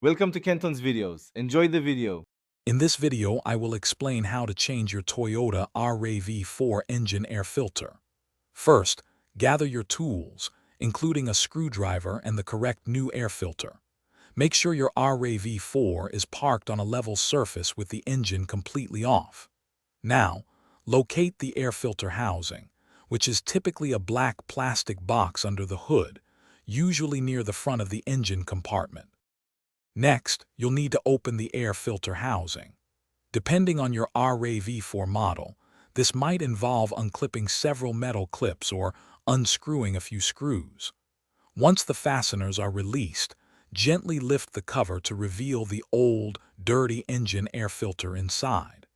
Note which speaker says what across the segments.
Speaker 1: Welcome to Kenton's videos. Enjoy the video.
Speaker 2: In this video, I will explain how to change your Toyota RAV4 engine air filter. First, gather your tools, including a screwdriver and the correct new air filter. Make sure your RAV4 is parked on a level surface with the engine completely off. Now, locate the air filter housing, which is typically a black plastic box under the hood, usually near the front of the engine compartment. Next, you'll need to open the air filter housing. Depending on your RAV4 model, this might involve unclipping several metal clips or unscrewing a few screws. Once the fasteners are released, gently lift the cover to reveal the old, dirty engine air filter inside.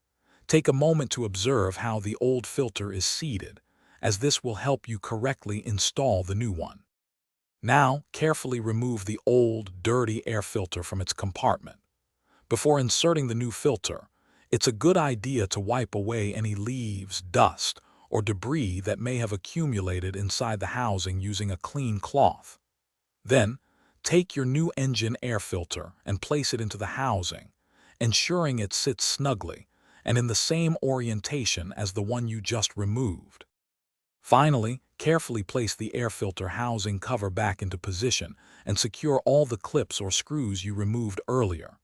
Speaker 2: Take a moment to observe how the old filter is seated, as this will help you correctly install the new one. Now, carefully remove the old, dirty air filter from its compartment. Before inserting the new filter, it's a good idea to wipe away any leaves, dust, or debris that may have accumulated inside the housing using a clean cloth. Then, take your new engine air filter and place it into the housing, ensuring it sits snugly and in the same orientation as the one you just removed. Finally, carefully place the air filter housing cover back into position and secure all the clips or screws you removed earlier.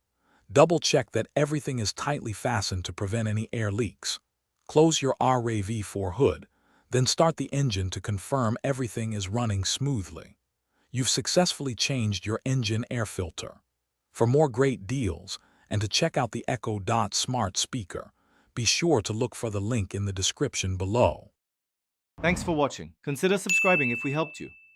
Speaker 2: Double-check that everything is tightly fastened to prevent any air leaks. Close your RAV4 hood, then start the engine to confirm everything is running smoothly. You've successfully changed your engine air filter. For more great deals and to check out the Echo Dot smart speaker, be sure to look for the link in the description below.
Speaker 1: Thanks for watching. Consider subscribing if we helped you.